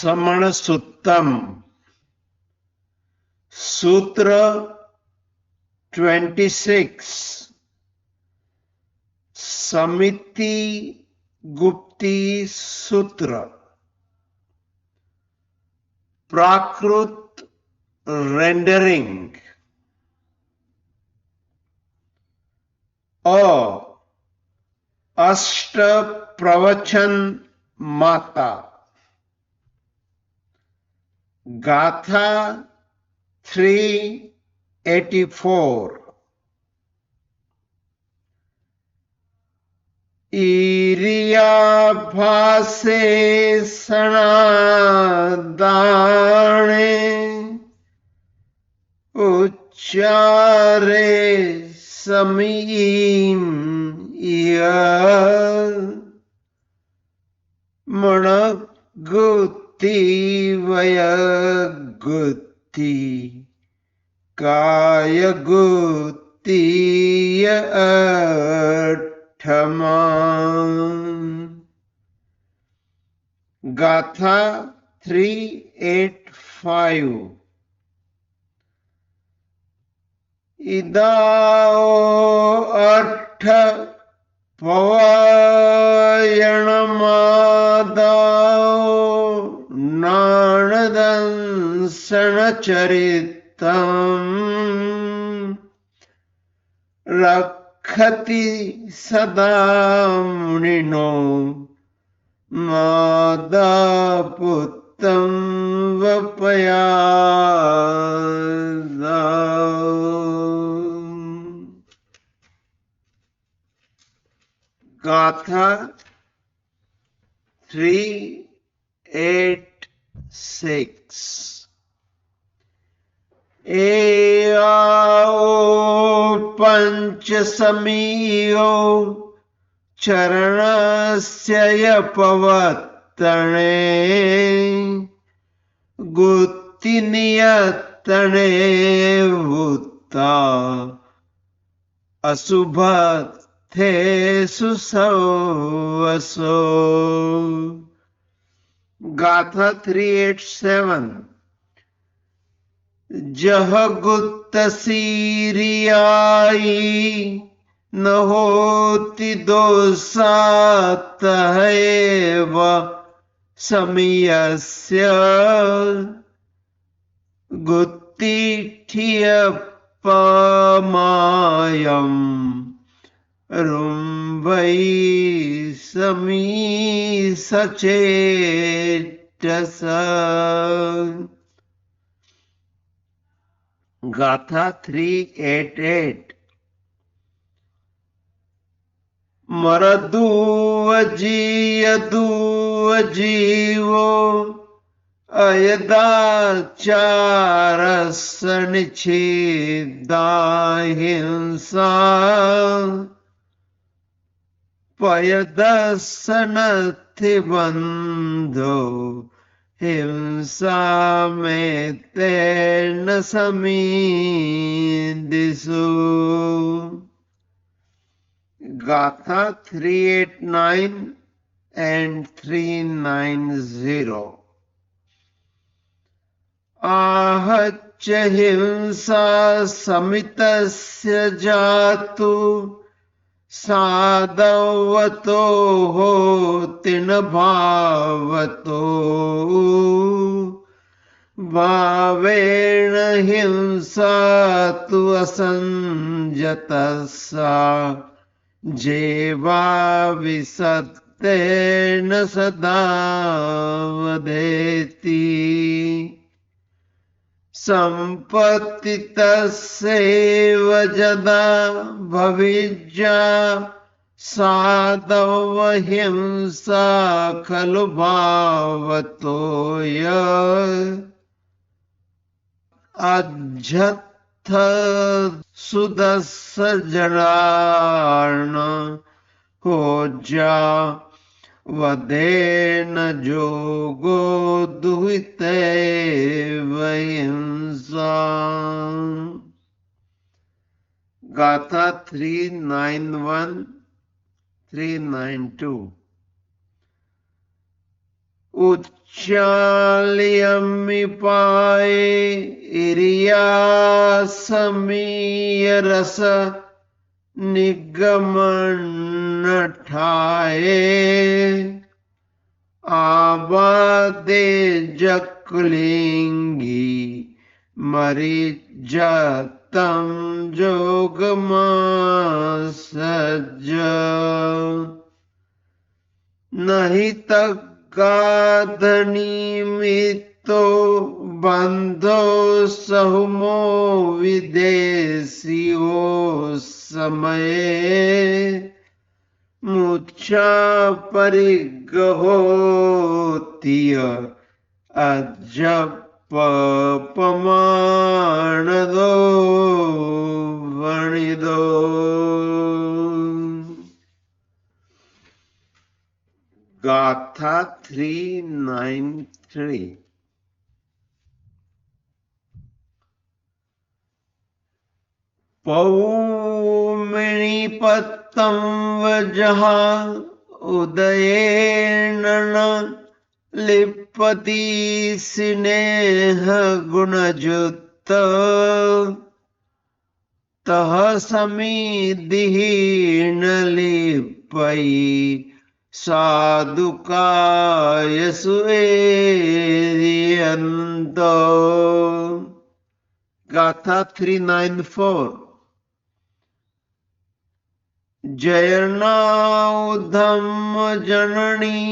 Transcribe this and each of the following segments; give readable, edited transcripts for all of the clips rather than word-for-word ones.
समण सुत्तम। सूत्र 26 समिति गुप्ती सूत्र। प्राकृत रेंडरिंग। अष्ट प्रवचन माता। गाथा 384। ईरिया भासे सनादाणे उच्चारे समीम मणगुति वयगुति कायगुति गाथा 385। इदाओ अर्थ पवायणमादाओ नाणदंसन चरितम् रक्षति सदा मुनिनो मादापुत्रं वपयादा। गाथा 386। एआओ पंच समीयो चरणस्य पवत्तने गुत्ति नियतने भूता अशुभथे सुसवसो। गाथा 387। जह गुत्त सीरियाई न होति दोषात एव समयस्य गुत्तिठिय पमायं रुंभै समी सचेतस। गाथा 388। मरदुवजीयदुव जीवो अयदाचारसनिच्छेदाहिंसा पयदसनथिबन्धो हिंसा में तेन समीदिषु। गाथा 389 and 390। आहच्च हिंसा समितस्य जातु साधवतो होति न भावतो भावेन हिंसा तु असंजतस्सा जेवा विसत्तेन सदा वदेति। संपत्तितस्यैव जदा भविज्या साधव हिंसा खलु भावतो य अज्झत्थ सुदस्सजनार्न होज्जा वदेन जोगो दुहिते वहिंसा। गाथा 391 392। उच्चाल्यमिपाये इरियासमीय रस निगमनठाये आबादे जकुलिंगी मरिजतम जोगमा सज्ज नहीं तगाधनिमितो बंधो सहुमो विदेशियो समये मुच्छा परिगहोतिय अजप पमान दो वणि दो। गाथा 393। पौमिणी पत्तम वजहा उदयेन लिपति स्नेह गुणजुत तह समीदिहीन लिपई साधुकाय सुएरियंतो। गाथा 394। जयना धम्म जननी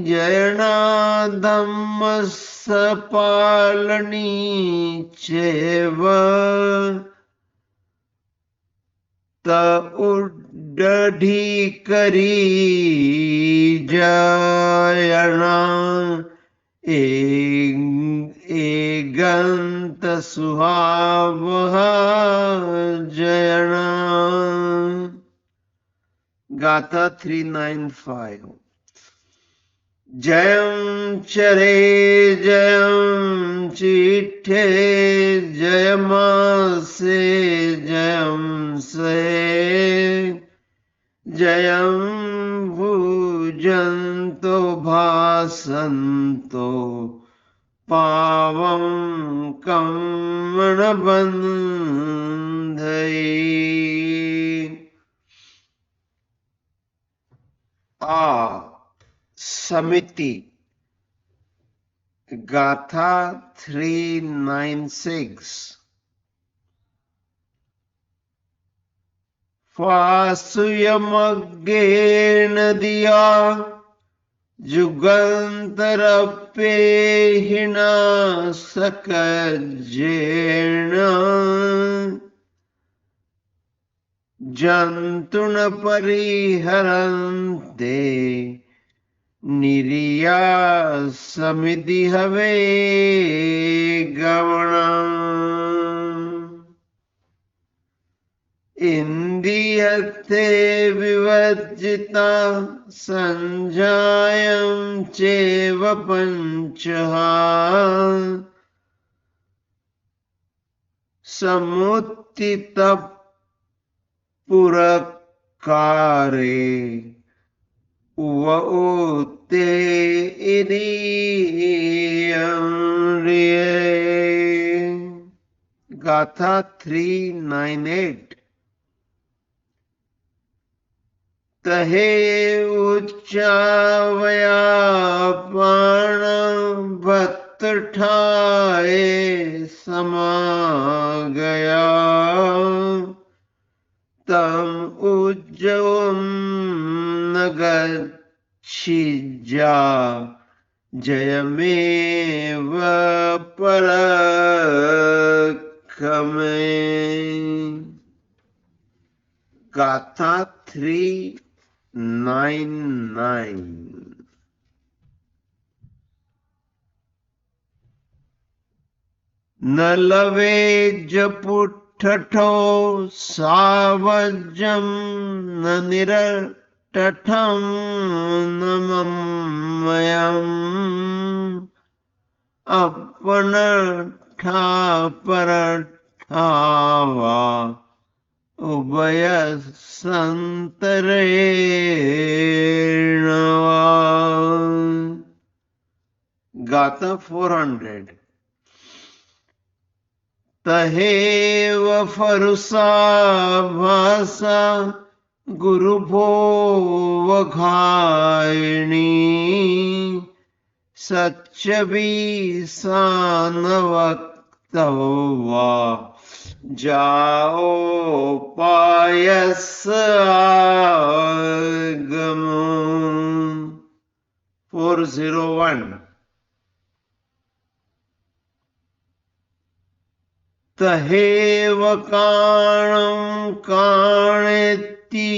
जयना धम्म सपालनी चेव त उड्ढी करी जयना एगंत सुहावहा जयना। गाथा 395। जयं चरे जयं चिठे जयमासे जयं से जयं भुजन्तो भासन्तो पावं कम्मणबन्धये। समिति। गाथा 396। फासुयमग्गेन दिया जुगंतरपेहिना सकजेण जंतुन परिहरन्ते निरिया समिति हवे गवणम्। इंद्रियते विवर्जिता संजायं चेव पंचः समुत्थित पुरकारे उते इरियम्रिये। गाथा 398। तहे उच्चावयापान भक्त ठाए समा गया तम उज्जवम नगच्छिजा जयमेव परखमे। गाथा 399। न लवे जपुठठो सावजम न निरटठम न ममयम अपन ठा पर ठावा उभय संतरेणवा। गाथा 400 तहेव फरुसा भाषा गुरु भोव घायणी सच भी सान वक्तवा जाओ पायस आगम 401 तहेव काणं काणेति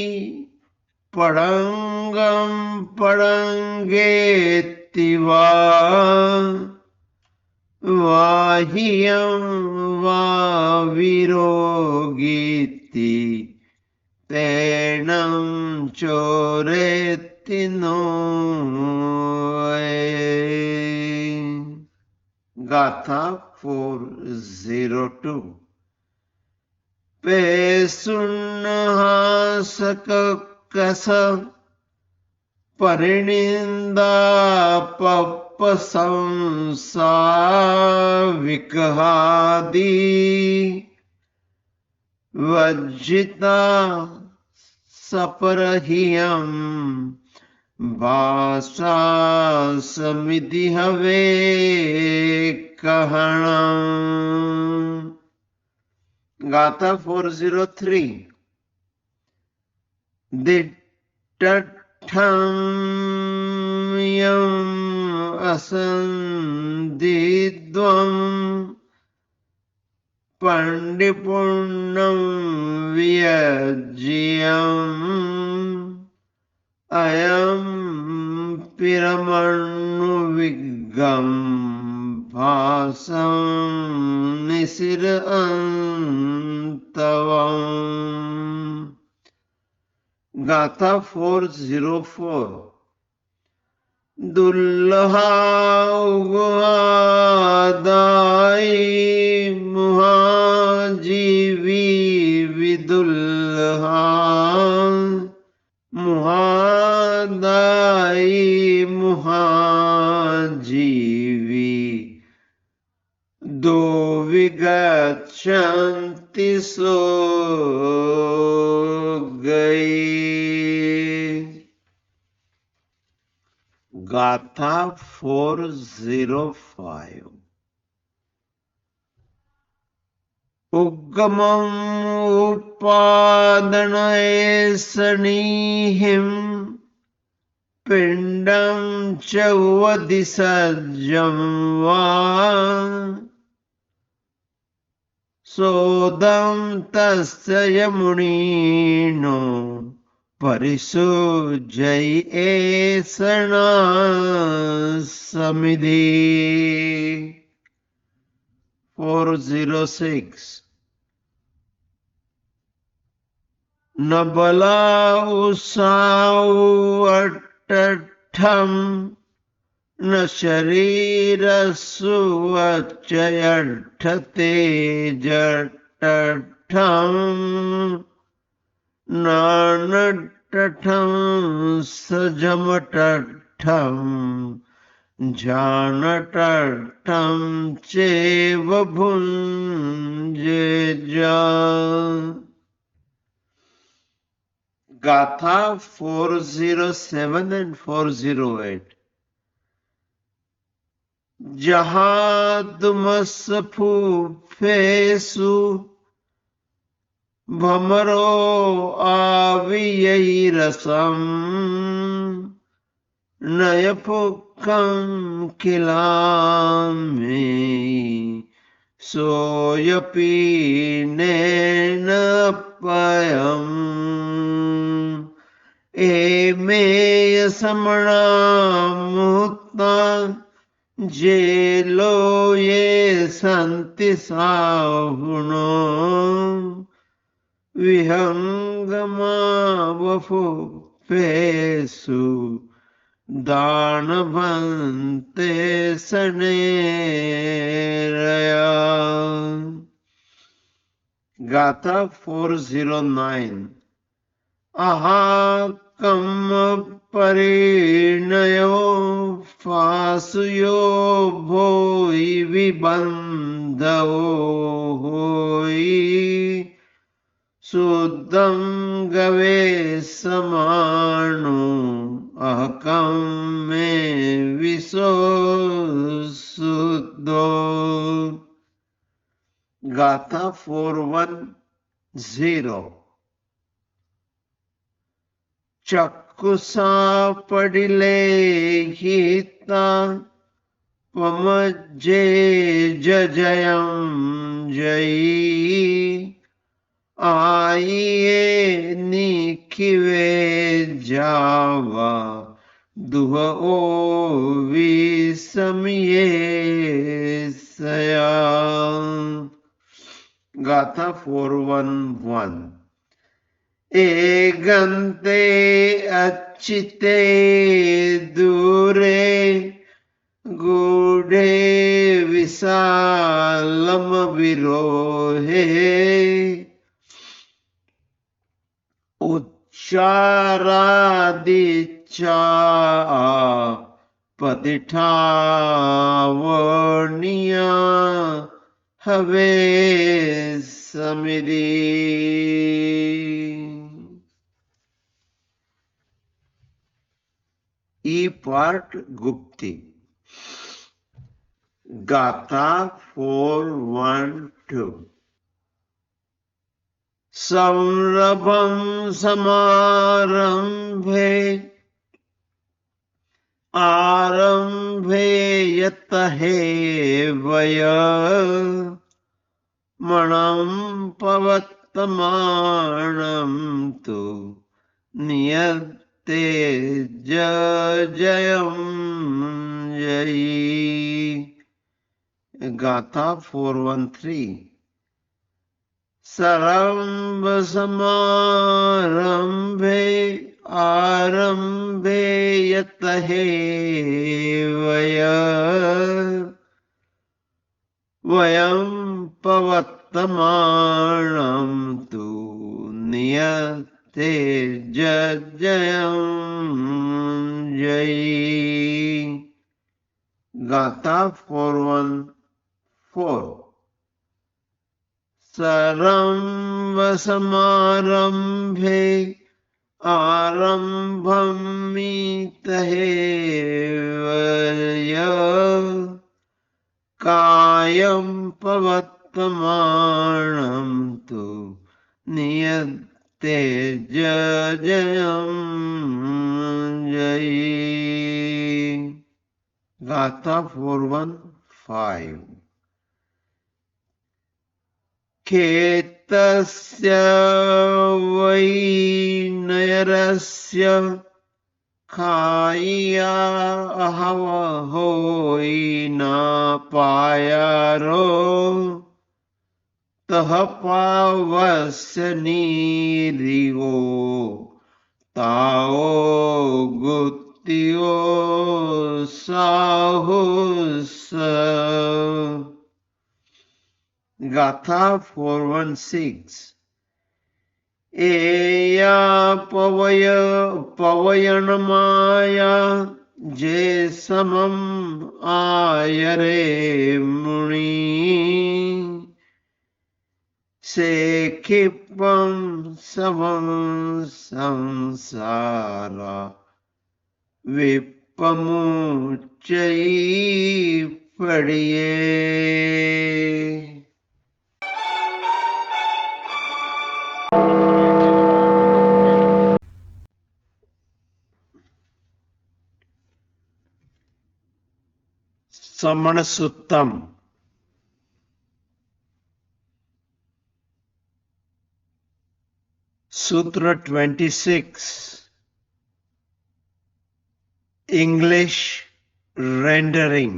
पडंगम पडंगेति वा वाह्यं वा विरोगीति तेनं चोरेति नो गाथा 402 पे सुन्नहासक कस परिनिंदा पप संसा विकहादी वज्जिता सपरहियम भाषा समिति हवे कहणं गाथा 403 दिट्ठं यं असंदिद्वं पंडिपुण्यं वियज्यम् अयं पिरमणुविगम भासं निसिर अंतवं गाथा 404 दुल्लहा उगादाई मुहाजीवी विदुल्हा मुहादाई मुहाजीवी दो विगच्छन्ति सो गई गाथा 405 उग्गमं उपादनयेसनीहिं पिण्डं च वदिसज्जं वा सोदं तस्य यमुनीनो परिसुजयेसना समिधि 406 न बला उसाऊ अट्टठम न शरीरसु अचयठते जट्टठम नानट्टठं सजमट्टठं जानट्टठं चेव भुञ्जेजा गाथा 407 and 408 जहादुमस्फुफेसु भमरो आवियैरसं नयपुक्कं किलामि सोयपीनेन पयम् एमेय समणा मुक्ता जेलो ये संति साहुनो विहंगमा वफु पेसु दानवन्ते सनेरया गाथा 409 अहाकम परिणयो फासयो भोई विबंधो होई शुद्धं गवे समानो अहकम में विशो शुद्धो। गाथा 410। चक्षुषा पडिले हिता पमज्जे जयं जयी आइए निखिवे जावा दुह ओ विसमये सया। गाथा 411। एगंते अच्छिते दूरे गूढ़े विशालम विरोहे उच्चारादिच्छा पतिठावनिया हवे समिति। ई पार्ट गुप्ती। गाथा 412। संरभं समारंभे आरंभे यत हे वय मणं पवत्तमानं तु नियते जयं जयी। गाथा 413। सरंभ समारंभे आरंभे यत हे वय वयं पवत्तमानं तु नियते जयं जयी। गाथा 414। सरंभ समारंभे आरंभमित हे वय कायं पवत्तमानं तु नियते जयं जयी। गाथा 415। खेतस्य वै नयरस्य खाया अहव होई ना पायारो तह पावस्य नीरिगो ताओ गुत्तियो साहुस। गाथा 416। एया पवयन माया जे समम आयरे मुनि से क्षिपं समं संसारा विपमुच्चई पड़िए। समण सुत्तम। सूत्र 26। English rendering।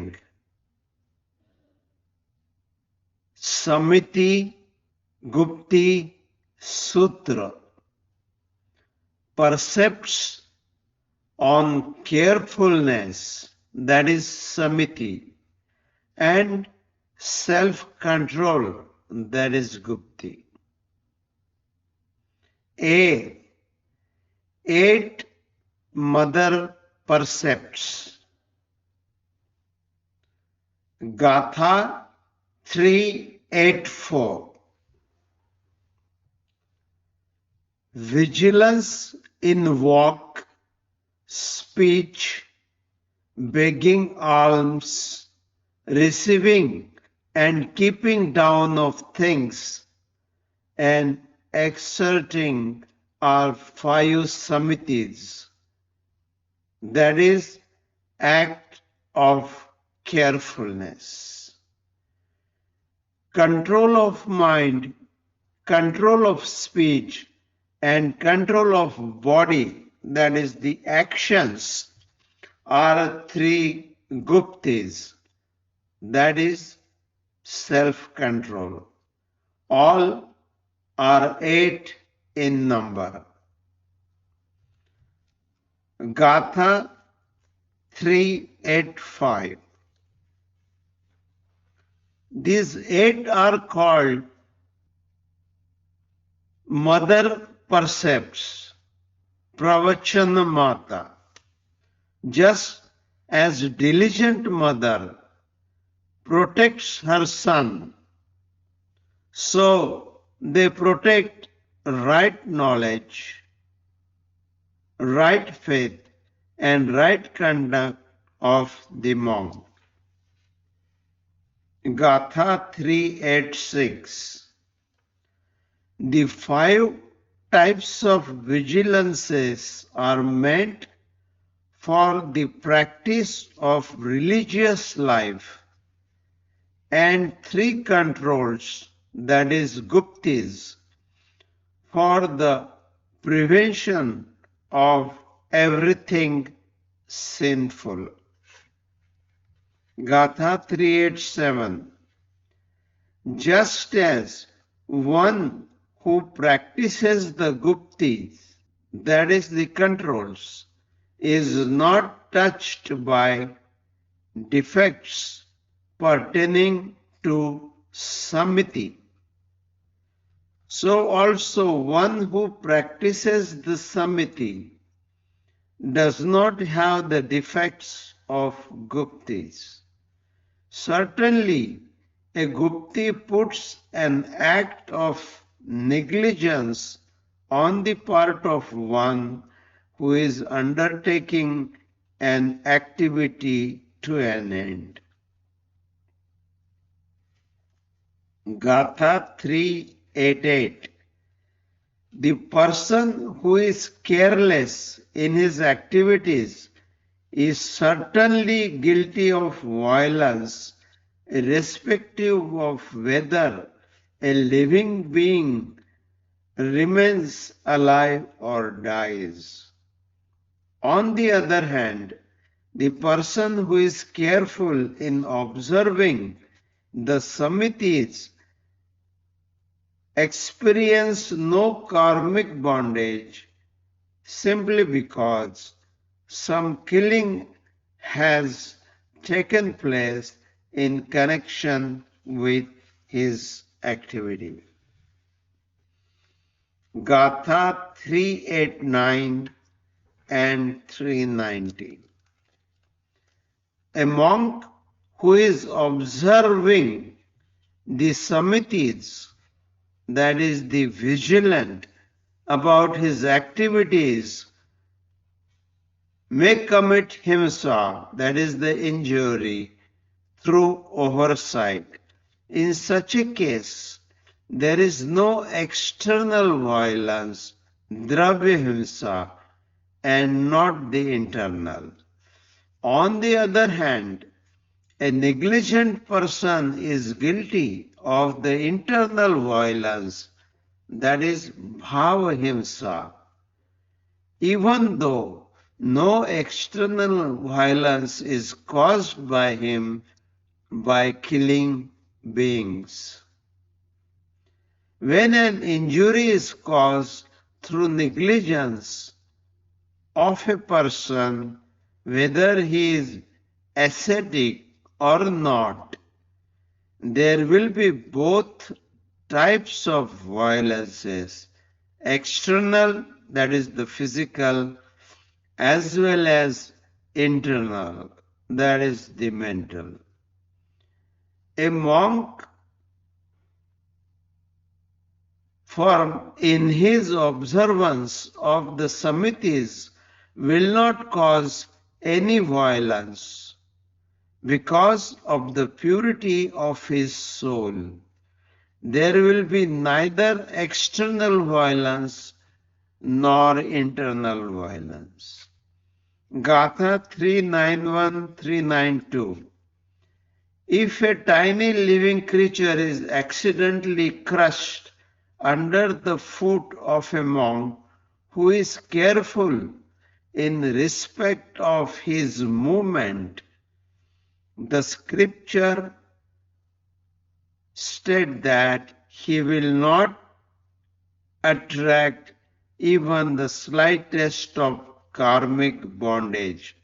समिति गुप्ती सूत्र। Percepts on carefulness, that is samiti, and self-control, that is gupti. A. 8 mother percepts. Gatha 384. Vigilance in walk, speech, begging alms, receiving and keeping down of things, and exerting are 5 samitis. That is, act of carefulness. Control of mind, control of speech, and control of body, that is the actions, are 3 guptis, that is self-control. All are 8 in number. Gatha 385. These 8 are called mother percepts, Pravachana Mata. Just as diligent mother protects her son, so they protect right knowledge, right faith, and right conduct of the monk. Gatha 386. The 5 types of vigilances are meant for the practice of religious life, and 3 controls, that is guptis, for the prevention of everything sinful. Gatha 387. Just as one who practices the guptis, that is the controls, is not touched by defects pertaining to samiti, so also one who practices the samiti does not have the defects of guptis. Certainly, a gupti puts an act of negligence on the part of one who is undertaking an activity to an end. Gatha 388. The person who is careless in his activities is certainly guilty of violence, irrespective of whether a living being remains alive or dies. On the other hand, the person who is careful in observing the samitis experience no karmic bondage simply because some killing has taken place in connection with his activity. Gatha 389 and 390. A monk who is observing the samitis, that is the vigilant about his activities, may commit himsa, that is the injury, through oversight. In such a case, there is no external violence, dravya himsa, and not the internal. On the other hand, a negligent person is guilty of the internal violence, that is bhava himsa, even though no external violence is caused by him by killing beings. When an injury is caused through negligence of a person, whether he is ascetic or not, there will be both types of violences, external, that is the physical, as well as internal, that is the mental. A monk in his observance of the Samitis will not cause any violence because of the purity of his soul. There will be neither external violence nor internal violence. Gatha 391-392. If a tiny living creature is accidentally crushed under the foot of a monk who is careful in respect of his movement, the scripture states that he will not attract even the slightest of karmic bondage.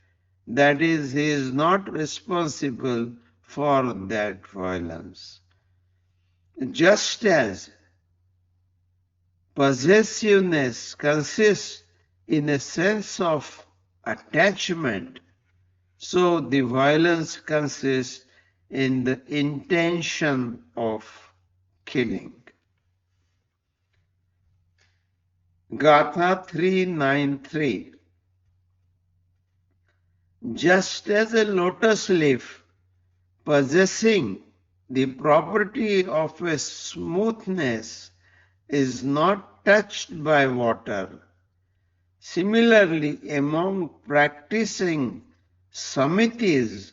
That is, he is not responsible for that violence. Just as possessiveness consists in a sense of attachment, so the violence consists in the intention of killing. Gatha 393. Just as a lotus leaf possessing the property of a smoothness is not touched by water, similarly a monk practicing samitis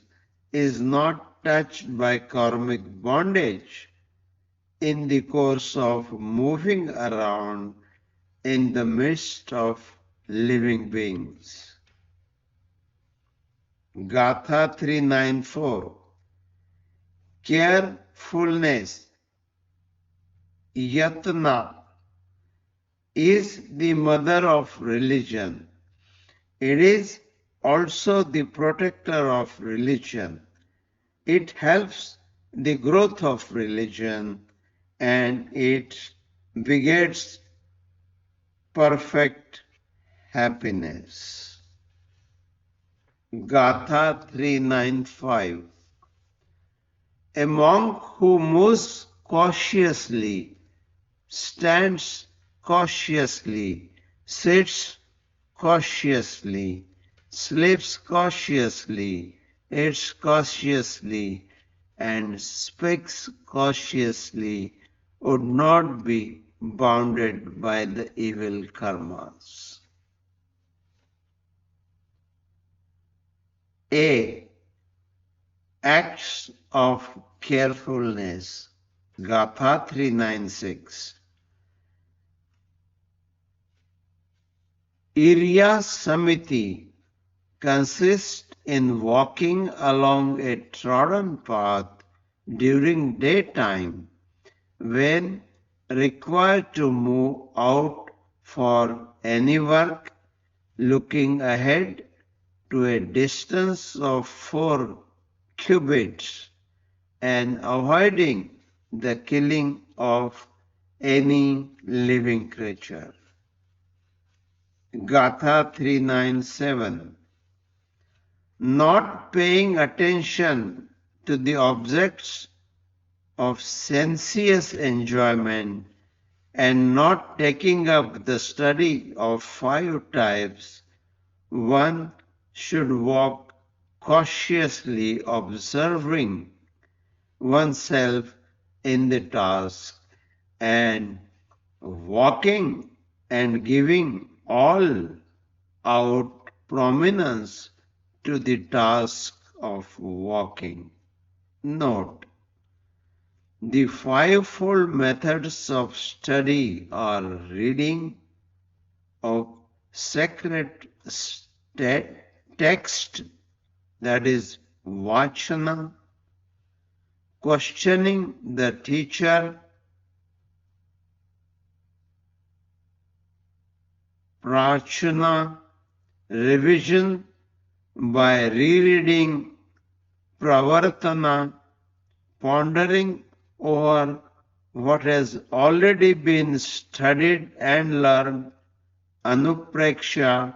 is not touched by karmic bondage in the course of moving around in the midst of living beings. Gatha 394. Carefulness, yatna, is the mother of religion. It is also the protector of religion. It helps the growth of religion and it begets perfect happiness. Gatha 395. A monk who moves cautiously, stands cautiously, sits cautiously, sleeps cautiously, eats cautiously, and speaks cautiously would not be bounded by the evil karmas. A. Acts of carefulness. Gatha 396. Irya Samiti consists in walking along a trodden path during daytime when required to move out for any work, looking ahead to a distance of 4 cubits and avoiding the killing of any living creature. Gatha 397. Not paying attention to the objects of sensuous enjoyment and not taking up the study of 5 types, one should walk cautiously, observing oneself in the task and walking and giving all out prominence to the task of walking. Note: the fivefold methods of study are reading of sacred text, that is vachana, questioning the teacher, prachana, revision by rereading pravartana, pondering over what has already been studied and learned, anupreksha,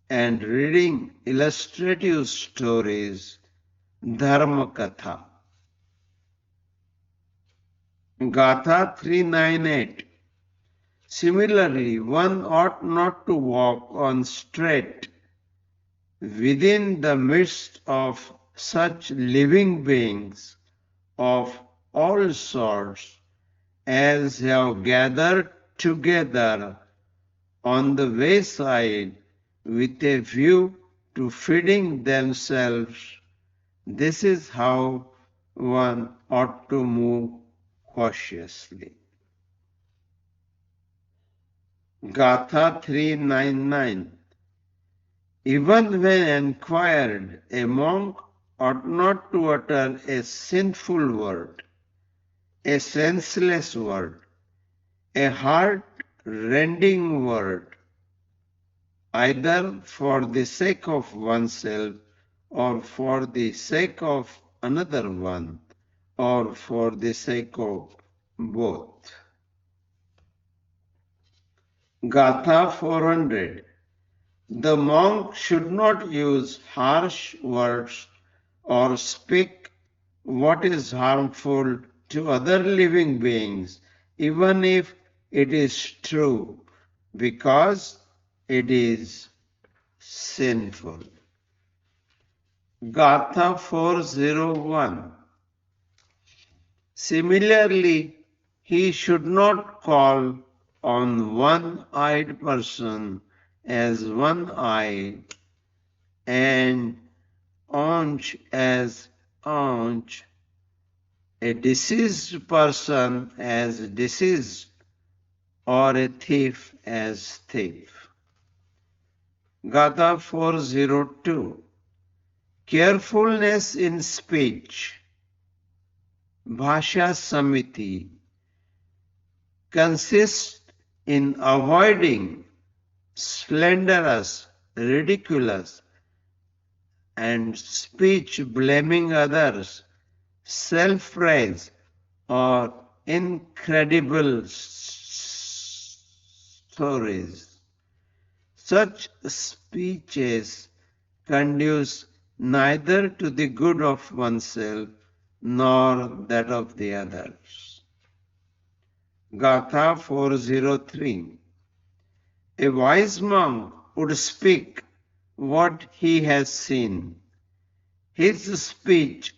and reading illustrative stories, dharmakatha. Gatha 398. Similarly, one ought not to walk on straight within the midst of such living beings of all sorts as have gathered together on the wayside with a view to feeding themselves. This is how one ought to move cautiously. Gatha 399. Even when enquired, a monk ought not to utter a sinful word, a senseless word, a heart-rending word, either for the sake of oneself or for the sake of another one or for the sake of both. Gatha 400. The monk should not use harsh words or speak what is harmful to other living beings, even if it is true, because it is sinful. Gatha 401. Similarly, he should not call on one-eyed person as one-eyed and aunch as aunch, a deceased person as deceased, or a thief as thief. Gatha 402. Carefulness in speech, Bhasha Samiti, consists in avoiding slanderous, ridiculous, and speech blaming others, self-praise, or incredible stories. Such speeches conduce neither to the good of oneself nor that of the others. Gatha 403. A wise monk would speak what he has seen. His speech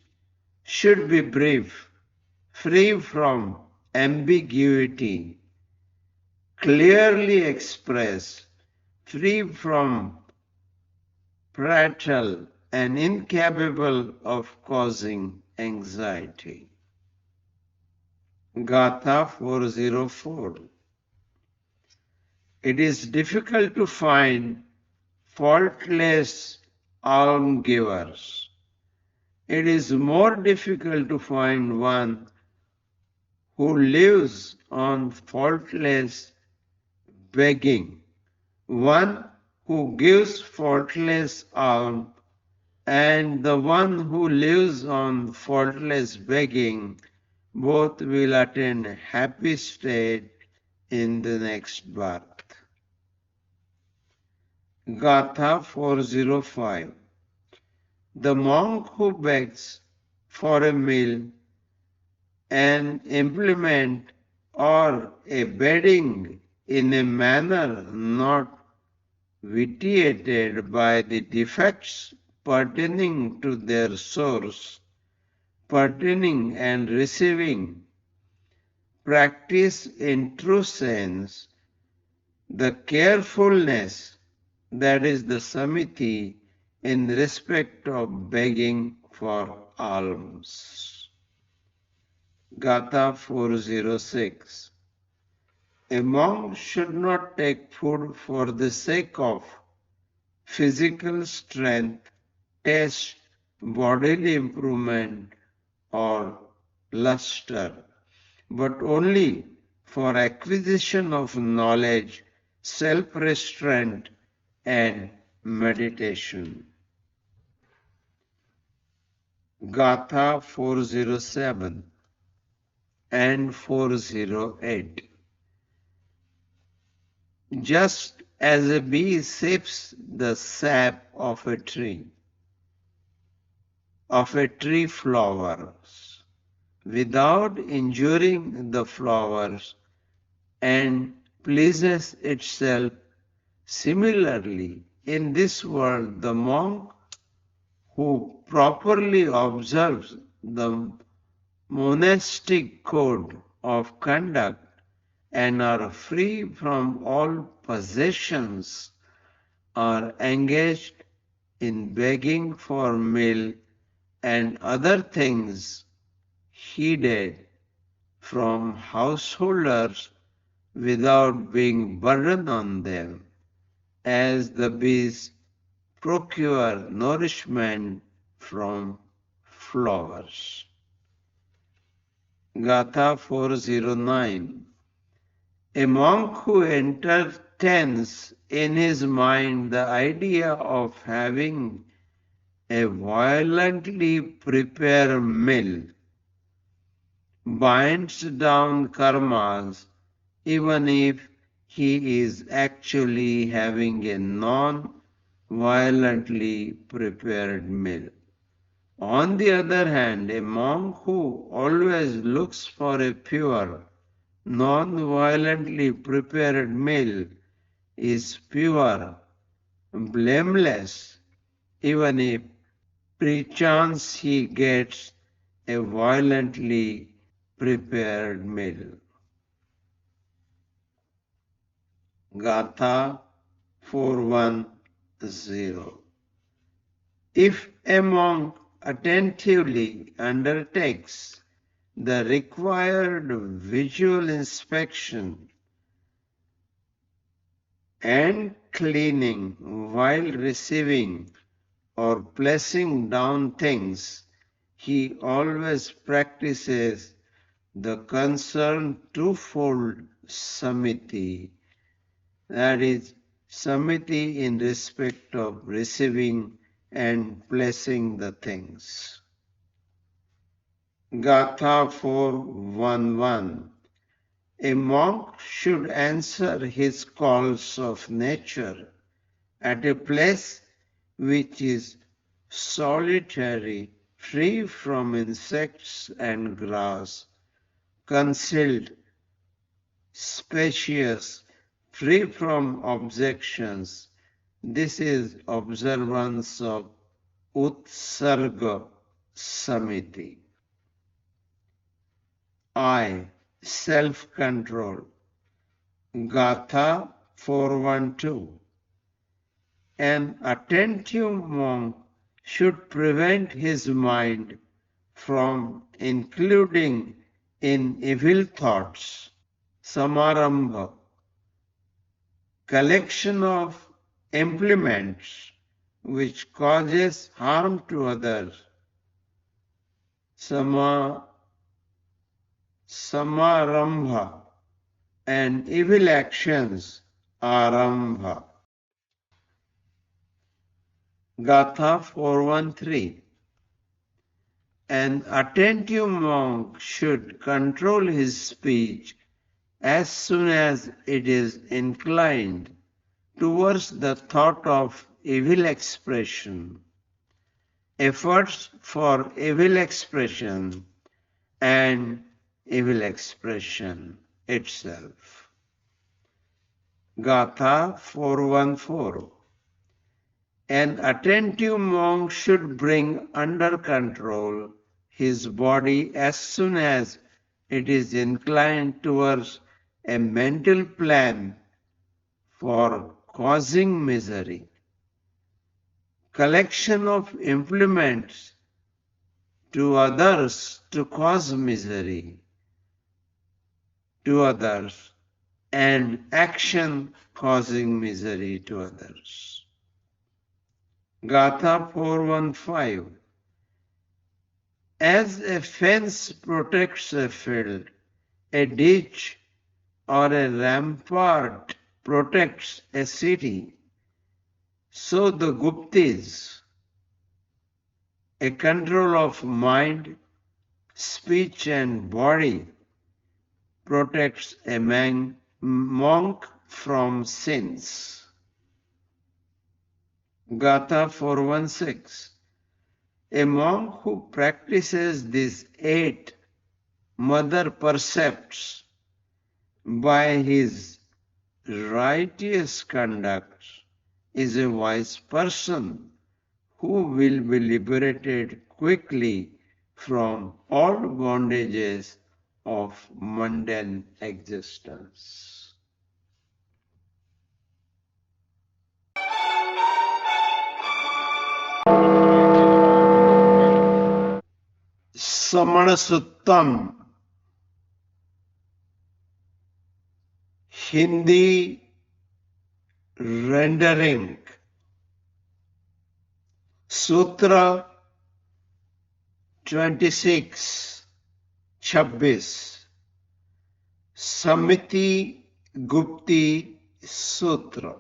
should be brief, free from ambiguity, clearly expressed, free from prattle, and incapable of causing anxiety. Gatha 404. It is difficult to find faultless almgivers. It is more difficult to find one who lives on faultless begging, one who gives faultless alms, and the one who lives on faultless begging. Both will attain a happy state in the next birth. Gatha 405. The monk who begs for a meal, an implement, or a bedding in a manner not vitiated by the defects pertaining to their source, pertaining and receiving, practice in true sense the carefulness, that is the samiti, in respect of begging for alms. Gatha 406. A monk should not take food for the sake of physical strength, taste, bodily improvement, or luster, but only for acquisition of knowledge, self-restraint, and meditation. Gatha 407. and 408. Just as a bee sips the sap of a tree flowers, without injuring the flowers, and pleases itself. Similarly, in this world, the monk who properly observes the monastic code of conduct and are free from all possessions are engaged in begging for meal and other things heeded from householders without being burdened on them, as the bees procure nourishment from flowers. Gatha 409. A monk who entertains in his mind the idea of having a violently prepared meal binds down karmas even if he is actually having a non-violently prepared meal. On the other hand, a monk who always looks for a pure, non-violently prepared meal is pure, blameless, even if perchance he gets a violently prepared meal. Gatha 410. If a monk attentively undertakes the required visual inspection and cleaning while receiving or placing down things, he always practices the concerned twofold samiti, that is, samiti in respect of receiving and placing the things. Gatha 411. A monk should answer his calls of nature at a place which is solitary, free from insects and grass, concealed, spacious, free from objections. This is observance of Utsarga Samiti. I. Self-control. Gatha 412. An attentive monk should prevent his mind from including in evil thoughts, samarambha, collection of implements which causes harm to others, samarambha, and evil actions, arambha. Gatha 413. An attentive monk should control his speech as soon as it is inclined towards the thought of evil expression, efforts for evil expression, and evil expression itself. Gatha 414. An attentive monk should bring under control his body as soon as it is inclined towards a mental plan for causing misery. Collection of implements to others to cause misery to others, and action causing misery to others. Gatha 415. As a fence protects a field, a ditch or a rampart protects a city, so the Guptis, a control of mind, speech and body, protects a monk from sins. Gatha 416. A monk who practices these 8 mother percepts by his righteous conduct is a wise person who will be liberated quickly from all bondages of mundane existence. Samana Suttam, Hindi rendering, Sutra 26, Samiti Gupti Sutra.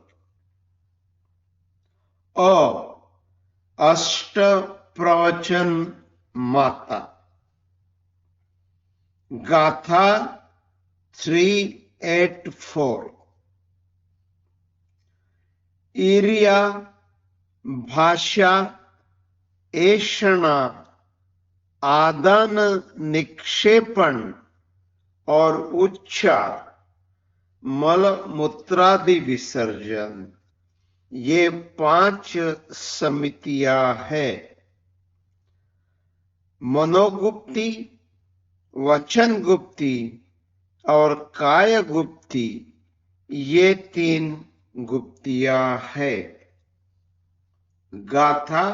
O Ashta Pravachan Mata, Gatha 384. ईर्या भाषा ऐषणा आदान निक्षेपण और उच्चार मल मूत्रादि विसर्जन, ये 5 समितियां है। मनोगुप्ति, वचन गुप्ति और काय गुप्ति, ये 3 गुप्तियां है। गाथा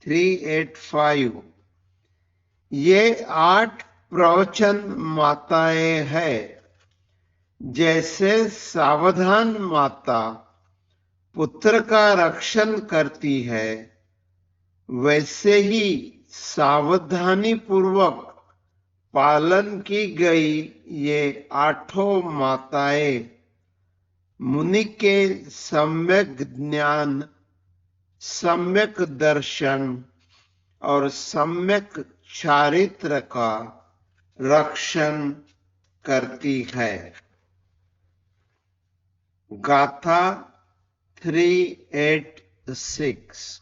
385। ये 8 प्रवचन माताएं हैं। जैसे सावधान माता पुत्र का रक्षण करती है, वैसे ही सावधानी पूर्वक पालन की गई ये 8 माताएं मुनि के सम्यक ज्ञान, सम्यक दर्शन और सम्यक चारित्र का रक्षण करती है। गाथा 386।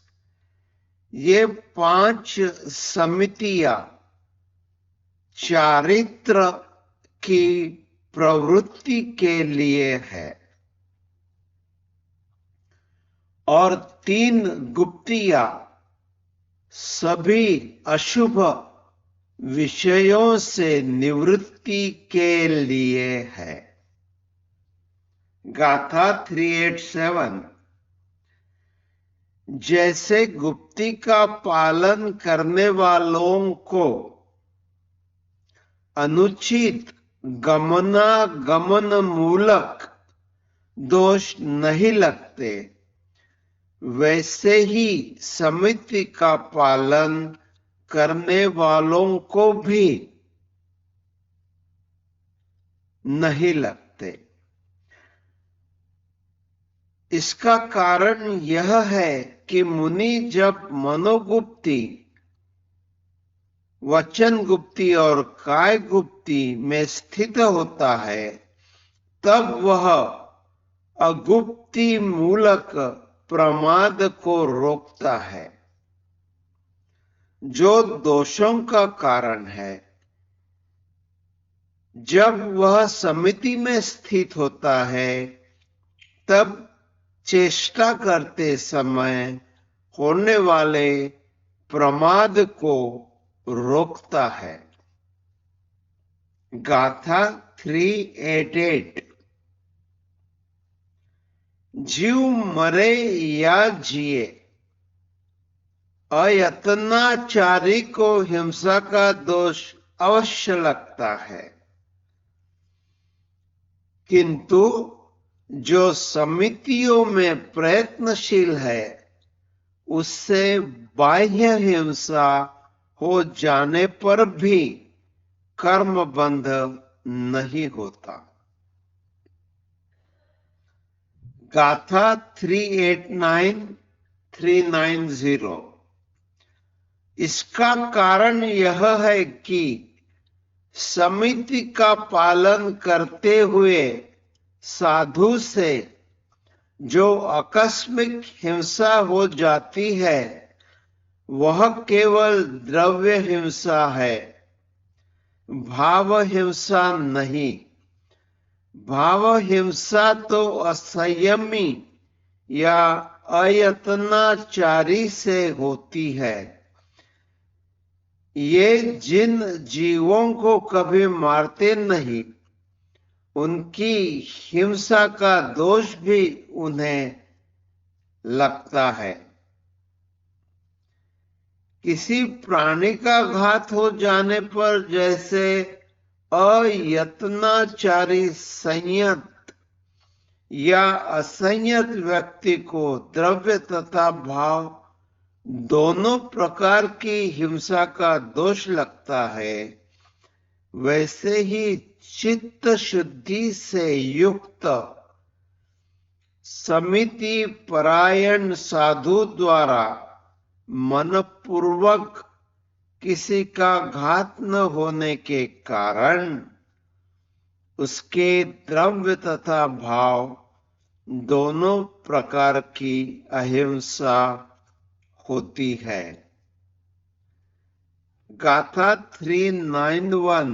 ये 5 समितियां चारित्र की प्रवृत्ति के लिए है और 3 गुप्तियां सभी अशुभ विषयों से निवृत्ति के लिए है। गाथा 387। जैसे गुप्ति का पालन करने वालों को अनुचित गमनागमन मूलक दोष नहीं लगते, वैसे ही समिति का पालन करने वालों को भी नहीं लगते। इसका कारण यह है कि मुनि जब मनोगुप्ति, वचन गुप्ति और काय गुप्ति में स्थित होता है, तब वह अगुप्ति मूलक प्रमाद को रोकता है, जो दोषों का कारण है। जब वह समिति में स्थित होता है, तब चेष्टा करते समय होने वाले प्रमाद को रोकता है। गाथा 388। जीव मरे या जिए, अयत्नाचारी को हिंसा का दोष अवश्य लगता है, किंतु जो समितियों में प्रयत्नशील है, उससे बाह्य हिंसा हो जाने पर भी कर्म बंध नहीं होता। गाथा 389 390। इसका कारण यह है कि समिति का पालन करते हुए साधु से जो आकस्मिक हिंसा हो जाती है वह केवल द्रव्य हिंसा है, भाव हिंसा नहीं। भाव हिंसा तो असंयमी या अयत्नाचारी से होती है। ये जिन जीवों को कभी मारते नहीं, उनकी हिंसा का दोष भी उन्हें लगता है। किसी प्राणी का घात हो जाने पर जैसे अयत्नाचारी संयत या असंयत व्यक्ति को द्रव्य तथा भाव दोनों प्रकार की हिंसा का दोष लगता है, वैसे ही चित्त शुद्धि से युक्त समिति परायण साधु द्वारा मनपूर्वक किसी का घात न होने के कारण उसके द्रव्य तथा भाव दोनों प्रकार की अहिंसा होती है। गाथा 391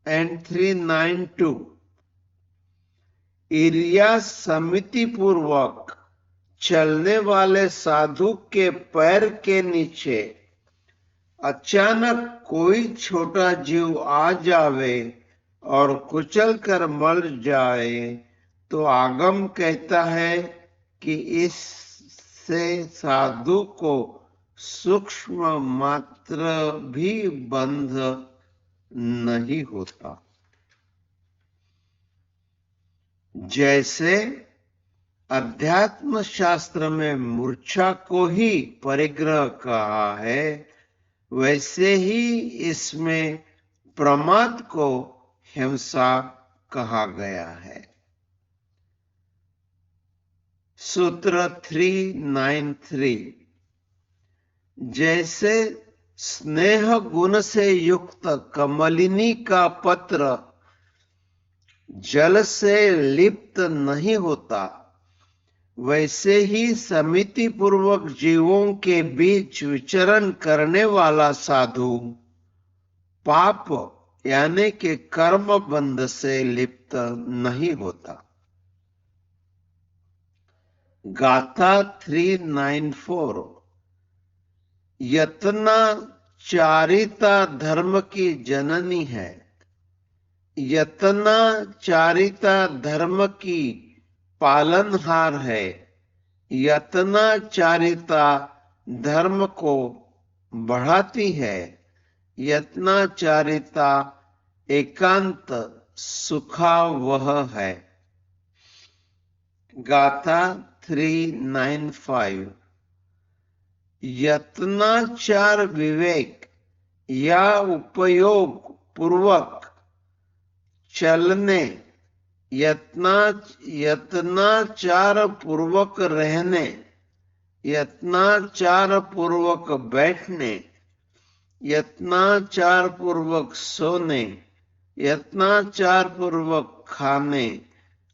एंड 392 इरिया समिति पूर्वक चलने वाले साधु के पैर के नीचे अचानक कोई छोटा जीव आ जावे और कुचल कर मर जाए तो आगम कहता है कि इससे साधु को सूक्ष्म मात्र भी बंध नहीं होता। जैसे अध्यात्म शास्त्र में मूर्छा को ही परिग्रह कहा है, वैसे ही इसमें प्रमाद को हिंसा कहा गया है। सूत्र 393 जैसे स्नेह गुण से युक्त कमलिनी का पत्र जल से लिप्त नहीं होता, वैसे ही समिति पूर्वक जीवों के बीच विचरण करने वाला साधु पाप यानी कि कर्म बंध से लिप्त नहीं होता। गाथा 394 यत्नाचारिता धर्म की जननी है। यत्नाचारिता धर्म की पालनहार है। यत्नाचारिता धर्म को बढ़ाती है। यत्नाचारिता एकांत सुखावह है। गाथा 395 यत्नाचार विवेक या उपयोग पूर्वक चलने, यत्नाचार पूर्वक रहने, यत्नाचार पूर्वक बैठने, यत्नाचार पूर्वक सोने, यत्नाचार पूर्वक खाने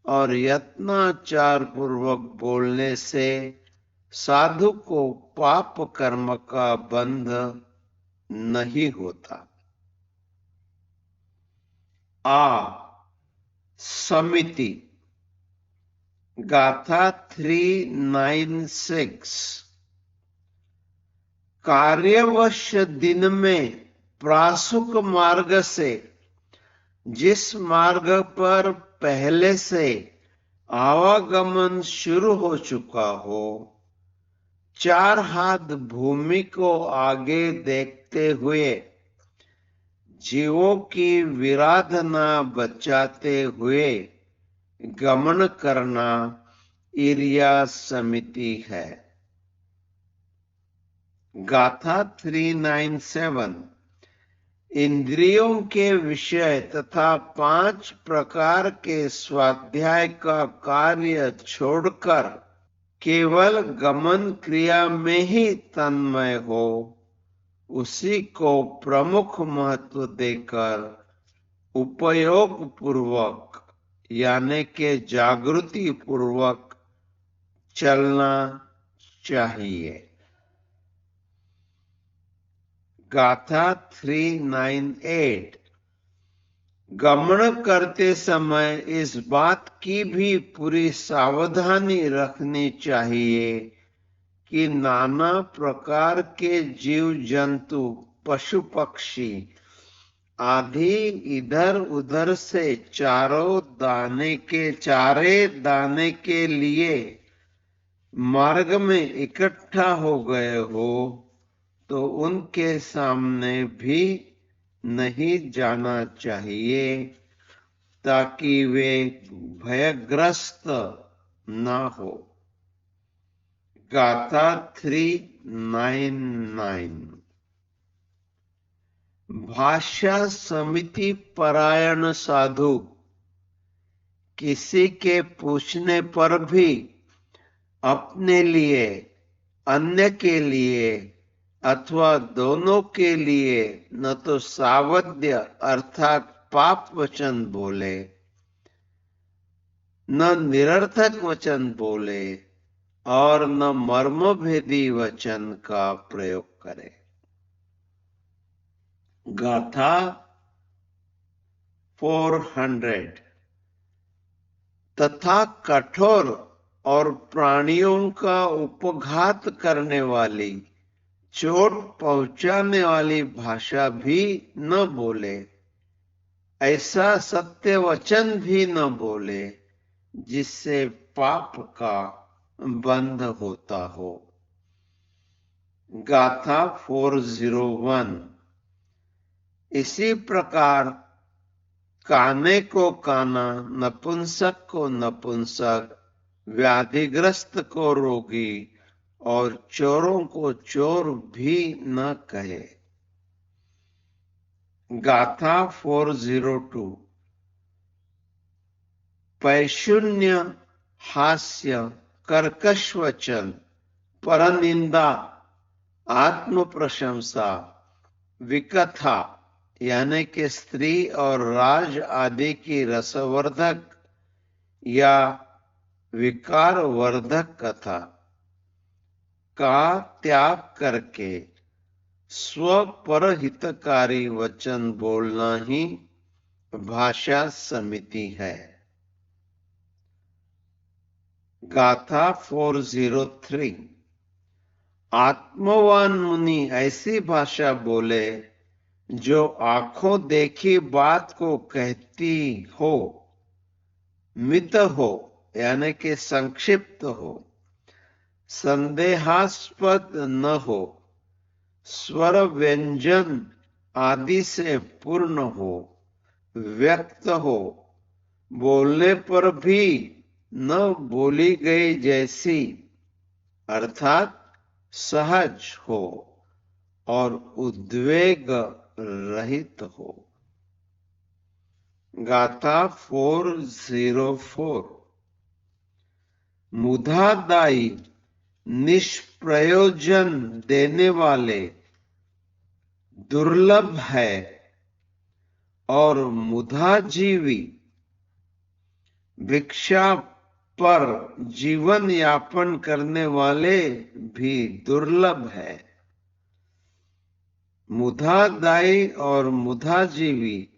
और यत्नाचार पूर्वक बोलने से साधु को पाप कर्म का बंध नहीं होता। समिति गाथा 396 कार्यवश दिन में प्रासुक मार्ग से जिस मार्ग पर पहले से आवागमन शुरू हो चुका हो, 4 हाथ भूमि को आगे देखते हुए जीवों की विराधना बचाते हुए गमन करना इरिया समिति है। गाथा 397 इंद्रियों के विषय तथा 5 प्रकार के स्वाध्याय का कार्य छोड़कर केवल गमन क्रिया में ही तन्मय हो, उसी को प्रमुख महत्व देकर उपयोग पूर्वक यानी कि जागृति पूर्वक चलना चाहिए। गाथा 398। गमन करते समय इस बात की भी पूरी सावधानी रखनी चाहिए कि नाना प्रकार के जीव जंतु पशु पक्षी आदि इधर उधर से चारे दाने के लिए मार्ग में इकट्ठा हो गए हो तो उनके सामने भी नहीं जाना चाहिए ताकि वे भयग्रस्त ना हो। गाथा 399। भाषा समिति परायण साधु किसी के पूछने पर भी अपने लिए, अन्य के लिए अथवा दोनों के लिए न तो सावध्य अर्थात पाप वचन बोले, न निरर्थक वचन बोले और न मर्मभेदी वचन का प्रयोग करे। गाथा 400। तथा कठोर और प्राणियों का उपघात करने वाली, चोट पहुंचाने वाली भाषा भी न बोले, ऐसा सत्य वचन भी न बोले जिससे पाप का बंध होता हो। गाथा 401। इसी प्रकार काने को काना, नपुंसक को नपुंसक, व्याधिग्रस्त को रोगी और चोरों को चोर भी न कहे। गाथा 402। पैशून्य, हास्य, कर्कश वचन, परनिंदा, आत्म प्रशंसा, विकथा यानी कि स्त्री और राज आदि की रसवर्धक या विकारवर्धक कथा का त्याग करके स्वपरहितकारी वचन बोलना ही भाषा समिति है। गाथा 403। आत्मवान मुनि ऐसी भाषा बोले जो आंखों देखी बात को कहती हो, मित हो यानी कि संक्षिप्त हो, संदेहास्पद न हो, स्वर व्यंजन आदि से पूर्ण हो, व्यक्त हो, बोलने पर भी न बोली गई जैसी अर्थात सहज हो और उद्वेग रहित हो। गाथा 404। मुधादायी, निष्प्रयोजन देने वाले दुर्लभ है और मुधाजीवी, भिक्षा पर जीवन यापन करने वाले भी दुर्लभ है। मुधादायी और मुधाजीवी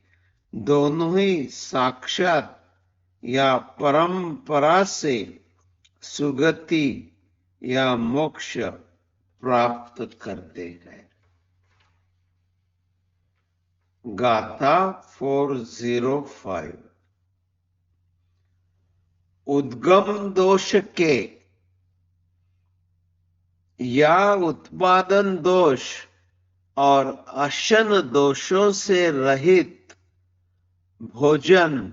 दोनों ही साक्षात या परंपरा से सुगति या मोक्ष प्राप्त करते हैं। गाथा 405। उद्गम दोष के या उत्पादन दोष और अशन दोषों से रहित भोजन,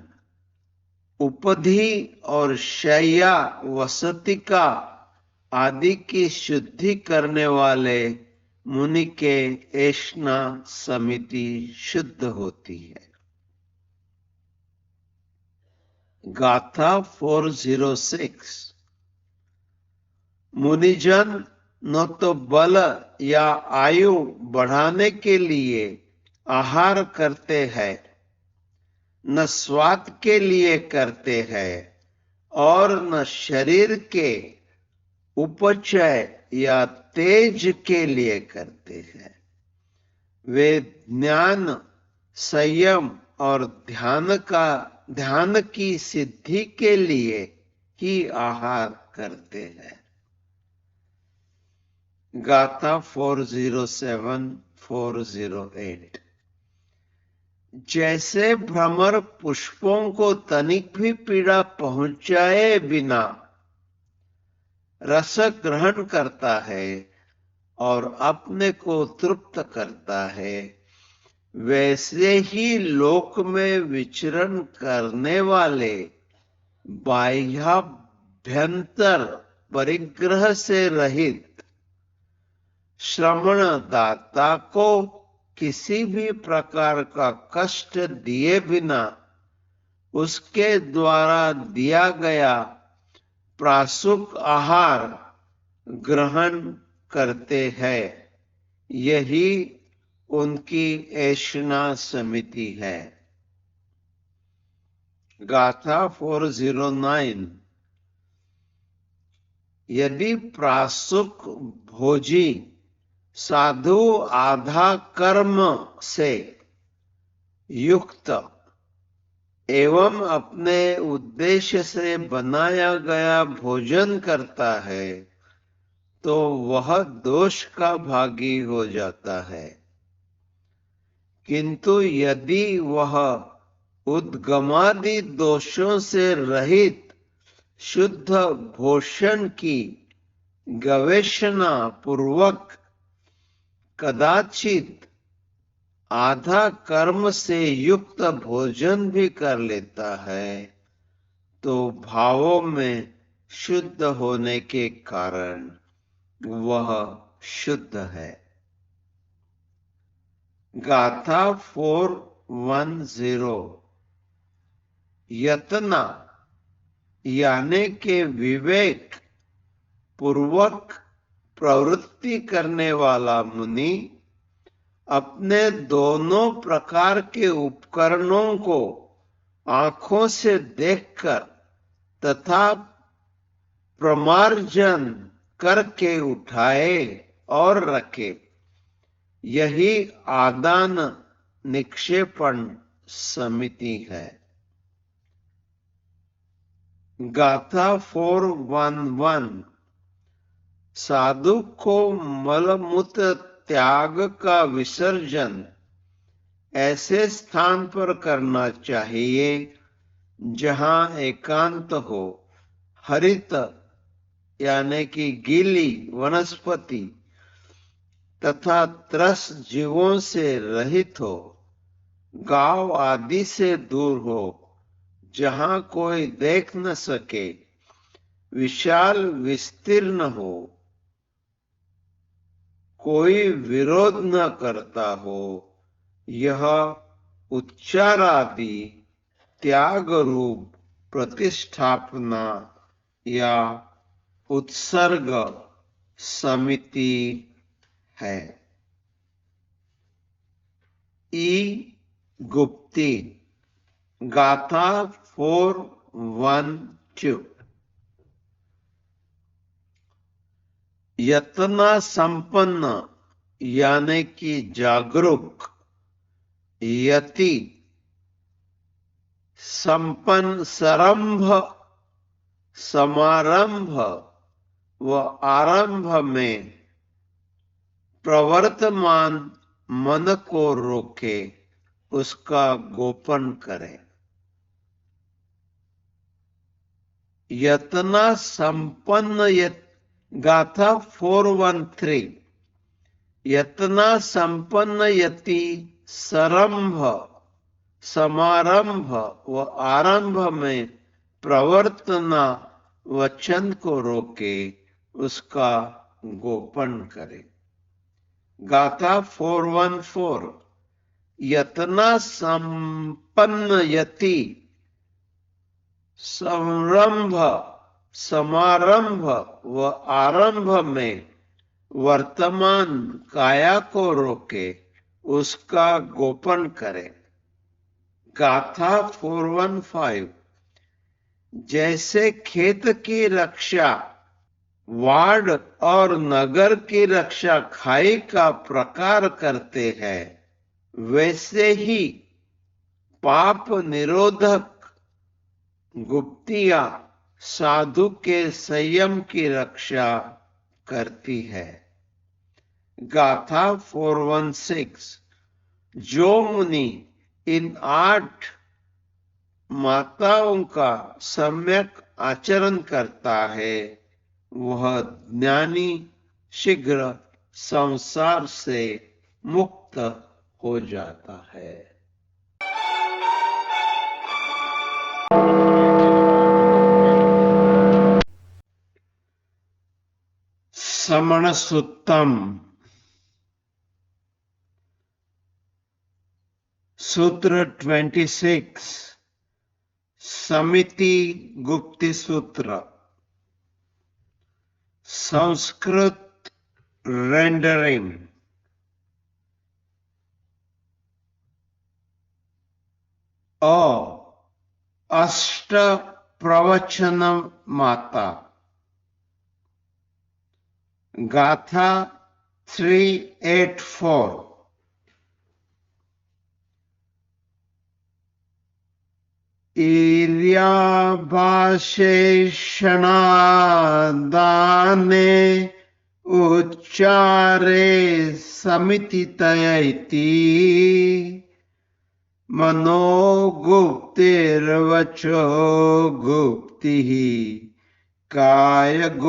उपधि और शय्या वसतिका आदि की शुद्धि करने वाले मुनि के ऐष्णा समिति शुद्ध होती है। गाथा 406। मुनिजन न तो बल या आयु बढ़ाने के लिए आहार करते हैं, न स्वाद के लिए करते हैं और न शरीर के उपचय या तेज के लिए करते हैं। वे ज्ञान, संयम और ध्यान की सिद्धि के लिए ही आहार करते हैं। गाथा 407-408। जैसे भ्रमर पुष्पों को तनिक भी पीड़ा पहुंचाए बिना रस ग्रहण करता है और अपने को तृप्त करता है, वैसे ही लोक में विचरण करने वाले बाह्याभ्यंतर परिग्रह से रहित श्रवण दाता को किसी भी प्रकार का कष्ट दिए बिना उसके द्वारा दिया गया प्रासुक आहार ग्रहण करते हैं। यही उनकी ऐशना समिति है। गाथा 409। यदि प्रासुक भोजी साधु आधा कर्म से युक्त एवं अपने उद्देश्य से बनाया गया भोजन करता है तो वह दोष का भागी हो जाता है। किंतु यदि वह उद्गमादि दोषों से रहित शुद्ध भोषण की गवेषणा पूर्वक कदाचित आधा कर्म से युक्त भोजन भी कर लेता है तो भावों में शुद्ध होने के कारण वह शुद्ध है। गाथा 410। यतना यानी के विवेक पूर्वक प्रवृत्ति करने वाला मुनि अपने दोनों प्रकार के उपकरणों को आंखों से देखकर तथा प्रमार्जन करके उठाए और रखे, यही आदान निक्षेपण समिति है। गाथा 411। साधु को मलमूत्र त्याग का विसर्जन ऐसे स्थान पर करना चाहिए जहां एकांत हो, हरित यानी कि गीली वनस्पति तथा त्रस जीवों से रहित हो, गांव आदि से दूर हो, जहां कोई देख न सके, विशाल विस्तीर्ण हो, कोई विरोध न करता हो, यह उच्चारादि त्याग रूप प्रतिष्ठापना या उत्सर्ग समिति है। ई गुप्ती। गाथा 412। यतना संपन्न यानी कि जागरूक, यति संपन्न सरंभ, समारंभ व आरंभ में प्रवर्तमान मन को रोके, उसका गोपन करे। यतना संपन्न गाथा 413। यतना संपन्न यति सरंभ, समारंभ व आरंभ में प्रवर्तना वचन को रोके, उसका गोपन करे। गाथा 414। यतना संपन्न यति संरंभ, समारंभ व आरंभ में वर्तमान काया को रोके, उसका गोपन करे। गाथा 415। जैसे खेत की रक्षा वार्ड और नगर की रक्षा खाई का प्रकार करते हैं, वैसे ही पाप निरोधक गुप्तियां साधु के संयम की रक्षा करती है। गाथा 416। जो मुनि इन 8 माताओं का सम्यक आचरण करता है, वह ज्ञानी शीघ्र संसार से मुक्त हो जाता है। समण सुत्तम। सूत्र 26। समिति गुप्ति सूत्र। संस्कृत रेंडरिंग। अष्ट प्रवचन माता। गाथा 384। ईर्याभाषेषणादाने उच्चारे समितितयैति मनोगुप्तिर्वचो गुप्तिः कायगुप्तिश्चाष्टमी।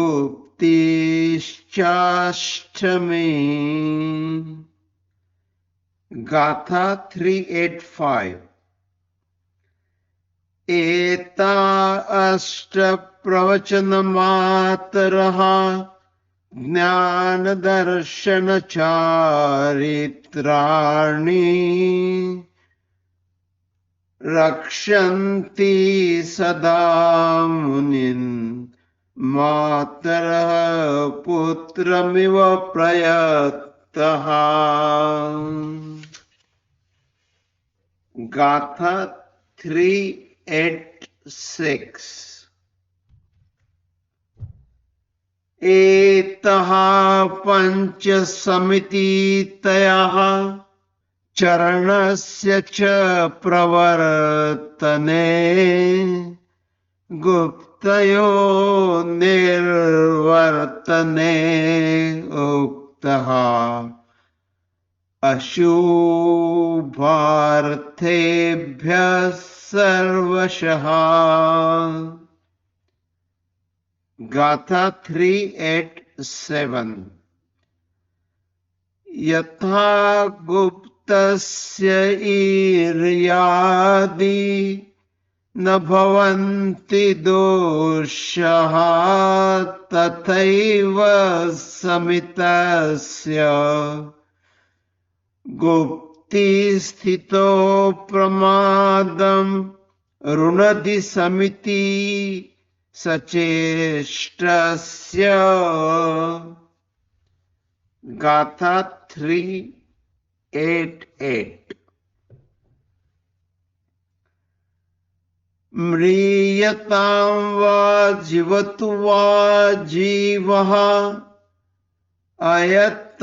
गाथा 385। एता अष्ट प्रवचन मातरः ज्ञान दर्शन चारित्राणि रक्षन्ति सदा मुनिन् मातरः पुत्रमिव प्रयतः। गाथा 386। एतः पंच समितितयः चरणस्य च प्रवर्तने गुप्तयो निर्वर्तने उक्तः अशुभार्थेभ्यः सर्वशः। गाथा 387। यथा गुप्तस्य ईर्यादि न भवन्ति दोषः, तथैव समितस्य गुप्ति स्थितो प्रमादं रुणधि समिति सचेष्टस्य। गाथा 388। म्रियतां वा जीवतु वा जीवः अयत्ताचार्यश्च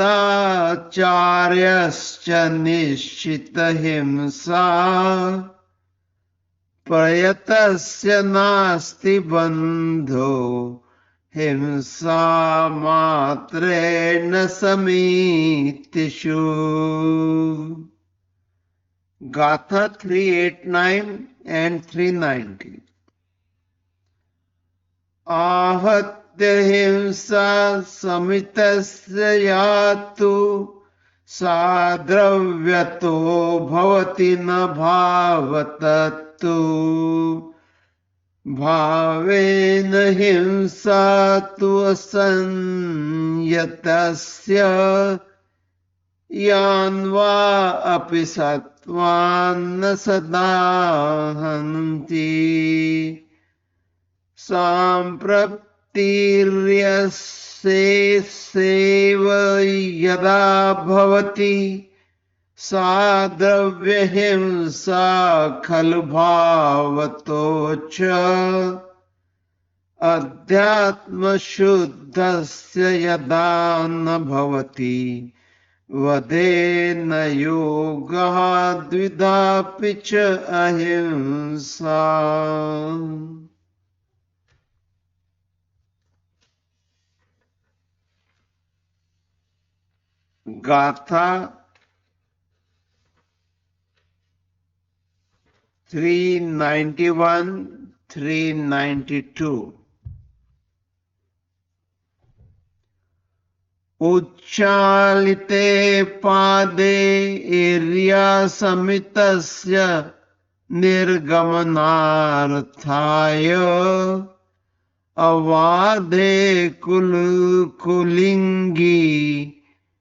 निश्चितहिंसा प्रयतस्य नास्ति बन्धो हिंसा मात्रेण समीतिषु। गाथा 389 and 390। आहत्य हिंसा समितस्य यातु साद्रव्यतो भवति न भावतत्तु भावेन हिंसा तु असंयतस्य यान्वा अपि सत्त्वान्न सदा हन्ति। सांप्रत्यायस्ते तीर्यसे सेव यदा भवति सा द्रव्यहिंसा खलु भावतो च अध्यात्मशुद्धस्य यदा न भवति वदेन योगः द्विधापि च अहिंसा। गाथा 391-392। उच्चालिते पादे समितस्य निर्गमनार्थाय अवाधे कुलिंगी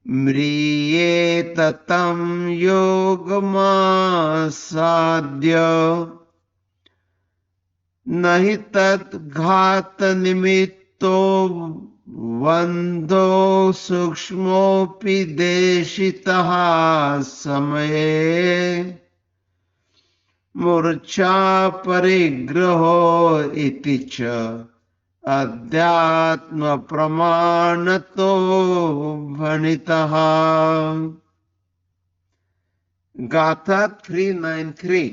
म्रियेत तं योगमासाद्य नहि तत् घात निमित्तो बन्धो सूक्ष्मोऽपि देशितः समये मूर्छा परिग्रहो इति च अध्यात्म प्रमाणतो भणितः। गाथा 393।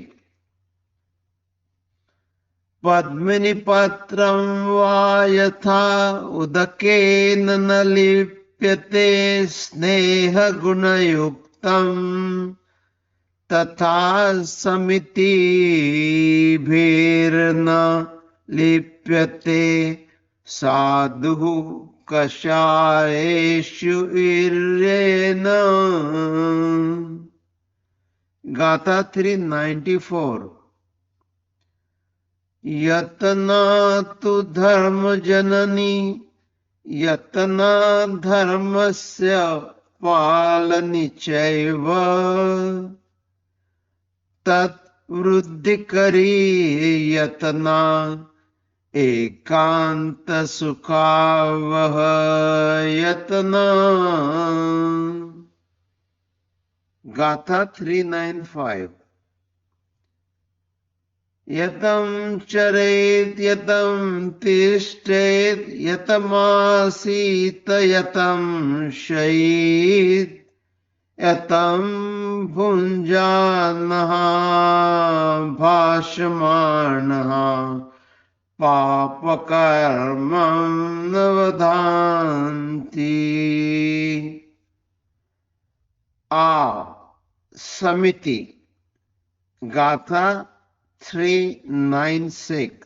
पद्मिनी पत्रं वा यथा उदकेन न लिप्यते स्नेहगुणयुक्तम् तथा समितिभिर्न लिप्यते साधुः कषायेषु वीर्येण। गाथा 394। यतना तु धर्म जननी यतना धर्मस्य पालनी चैव तत्वृद्धिकरी यतना एकांत सुखावह यतना। गाथा 395। यतं चरेत् यतं तिष्ठेत् यतमासीत यतं शयेत् यतं भुञ्जानः भाषमाणः पापकर्मं न वधान्ति। समिति। गाथा 396।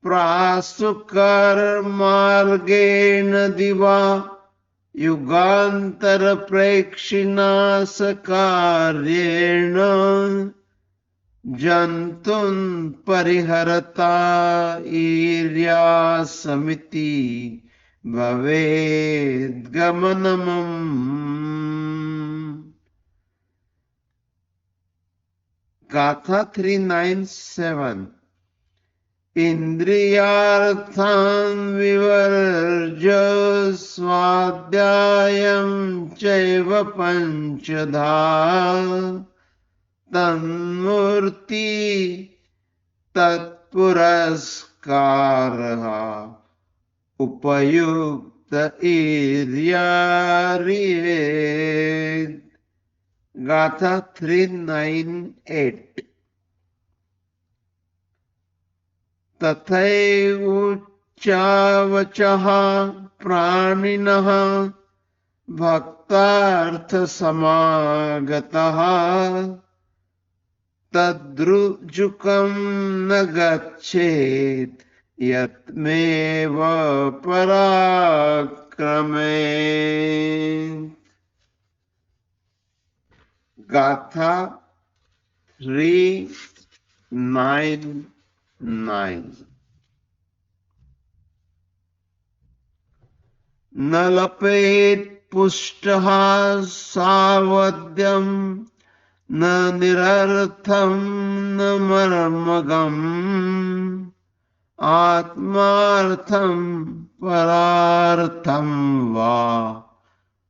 प्रासुकर्मार्गेण दिवा युगान्तर प्रेक्षिणा सकार्येण जन्तून् परिहरता ईर्या समिति भवेद्गमनम्। गाथा 397। इंद्रियार्थान् विवर्ज्य स्वाध्यायं चैव पंचधा तन्मूर्ति तत्पुरस्कारः उपयुक्त ईर्यारिवेद। गाथा 398। तथैवोच्चावचः प्राणिनः भक्तार्थसमागतः तद्रुजुकं न गच्छेत् यत्मेव पराक्रमे। गाथा 399। न लपेत् पुष्टः सावद्यं न निरर्थं न मर्मगम् आत्मार्थं परार्थं वा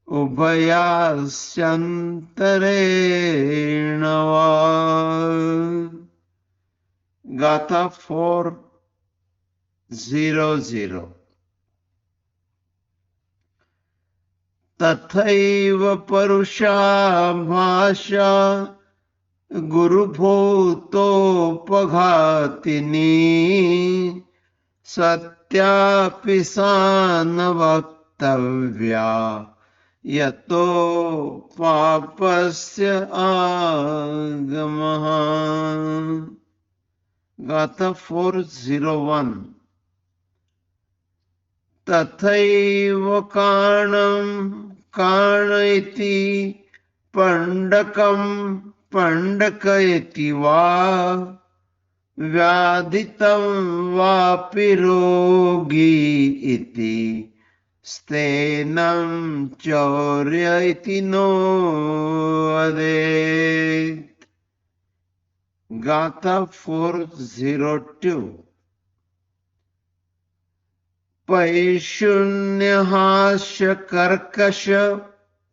उभयास्यन्तरेण वा। गाथा 4:00। तथैव परुषा भाषा गुरुभूतोपघातिनी सत्यापि सा न वक्तव्या यतो पापस्य आगमः। गाथा 4:01। तथैव काणं काणयति पंडकं पंडकयति वा व्याधितं वापि रोगी इति स्तेनं चौर्य इति नो वदेत्। गाथा 4:02। पैशून्यहास्य कर्कश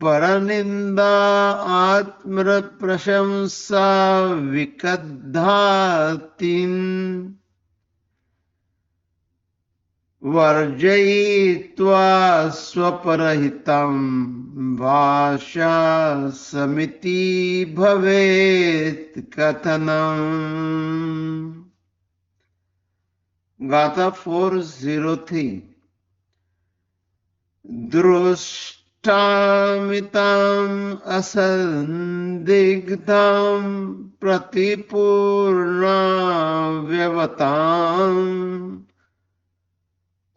परनिंदा आत्मप्रशंसा विकद्धातिन वर्जयित्वा स्वपरहितं भाषा समिति भवेत् कथनम्। गाथा 4:03। दृष्टामिताम् असन्दिग्धां प्रतिपूर्णाव्यवताम्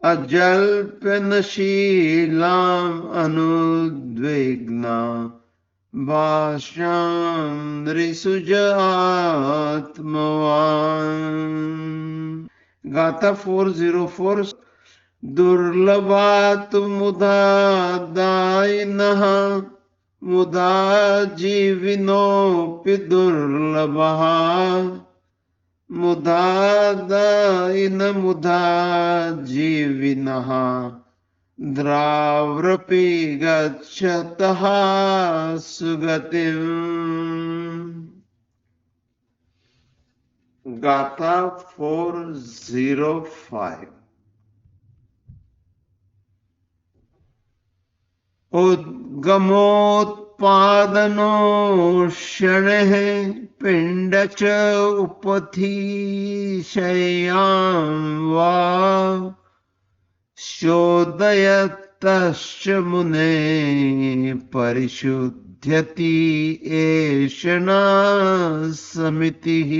अजल्प्यनशीलाम् अनुद्विग्ना भाषां ऋषुज आत्मवान्। गाथा 4:04। दुर्लभात् मुदा दायिनः मुदा जीविनोऽपि दुर्लभः मुदा दायिन मुदा जीविनः द्राव्रपि गच्छतः सुगतिम्। गाथा 4:05। उद्गमोत्पादनो क्षणः पिण्ड च उपथिशयां वा शोधयतश्च मुने परिशुध्यति एष न समितिः।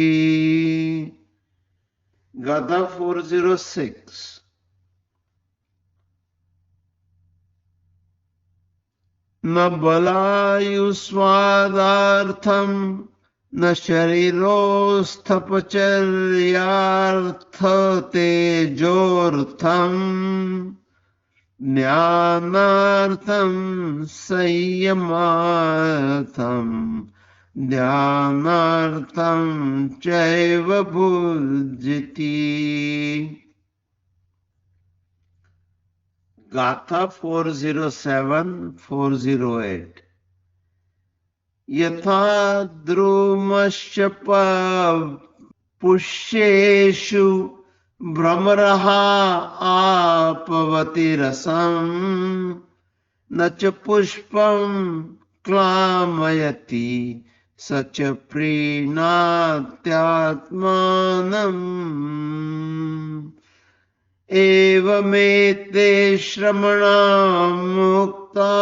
गाथा 4:06। न बलायुस्वादार्थं न शरीरोस्थपचर्यार्थ तेजोर्थं ज्ञानार्थं संयमार्थं ध्यानार्थं चैव भुज्यति। गाथा 4:07, 4:08। यथा द्रुमस्य पुष्येषु भ्रमरः आपवति रसं न च पुष्पं क्लामयति स च प्रीणात्यात्मानम्। एवमेते श्रमणा मुक्ता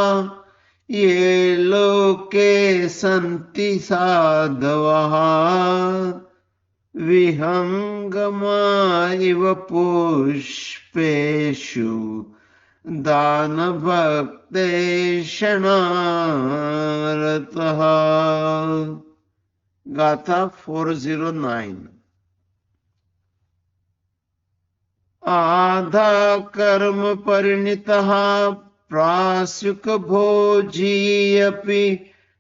ये लोके सन्ति साधवः विहंगमा इव पुष्पेषु दानभक्तेषणारतः। गाथा 4:09। आधा कर्म परिणितः प्रासुक भोजी अपि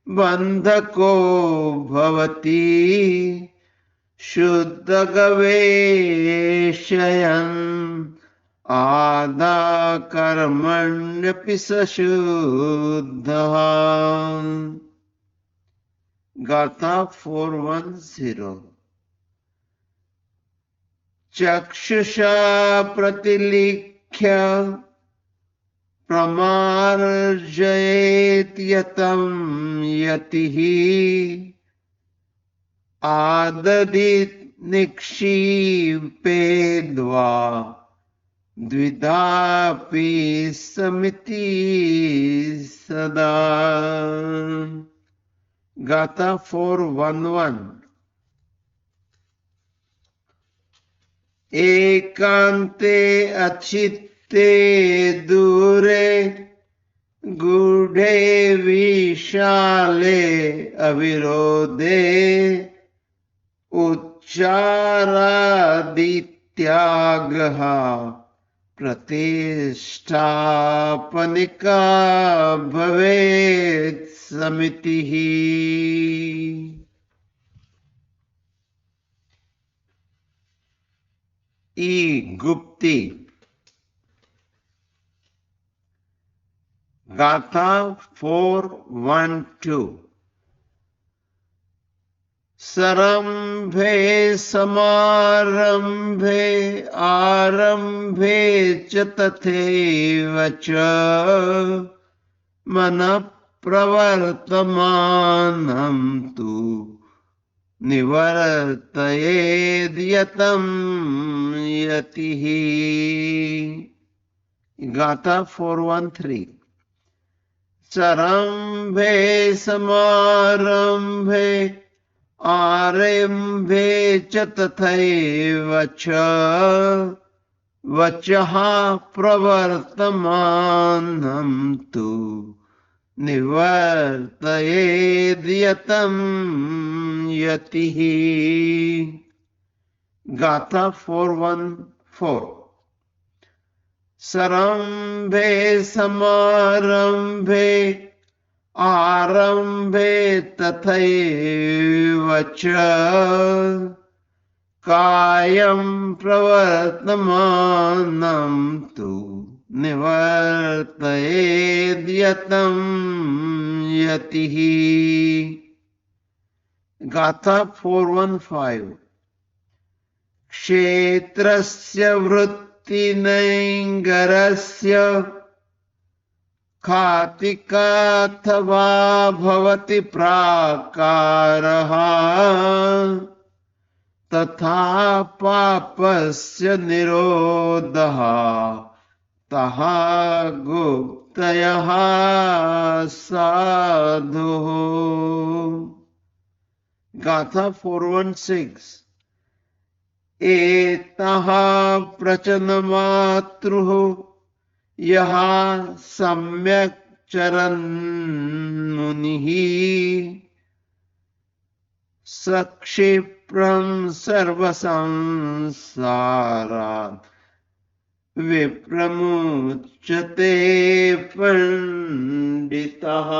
बंधको भवति शुद्ध गवेशयन् आदा कर्मण्यपि स शुद्धः। गाथा 410। चक्षुषा प्रतिलिख्य प्रमार्जयेत् यतं यतिः आददित् निक्षिपेद्वा द्विधापि समिति सदा। गाथा 411। एकांते अचित्ते दूरे गूढ़े विशाले अविरोधे उच्चारादित्यागः प्रतिष्ठापनिका भवेत् समितिः। ई गुप्ती। गाथा 412। सरंभे समारंभे आरंभे च तथैव च मनः प्रवर्तमानं तु निवर्तयेद् यतं यतिः। गाथा 413। सरंभे समारंभे आरंभे च तथैव च वचः प्रवर्तमानं तु निवर्तयेद् यतं यतिः। गाथा 414। सरंभे समारंभे आरंभे तथैव च कायं प्रवर्तमानं तु निवर्तयेद् यतं यतिः। गाथा 415। क्षेत्रस्य वृत्तिनैङ्गरस्य खातिकाथवा भवति प्राकारः तथा पापस्य निरोधः तः गुप्तयः साधुः। गाथा 416। एतः प्रचनमातृः यः सम्यक् चरन् मुनिः सक्षिप्रं सर्वसंसारात् विप्रमुच्यते पंडितः।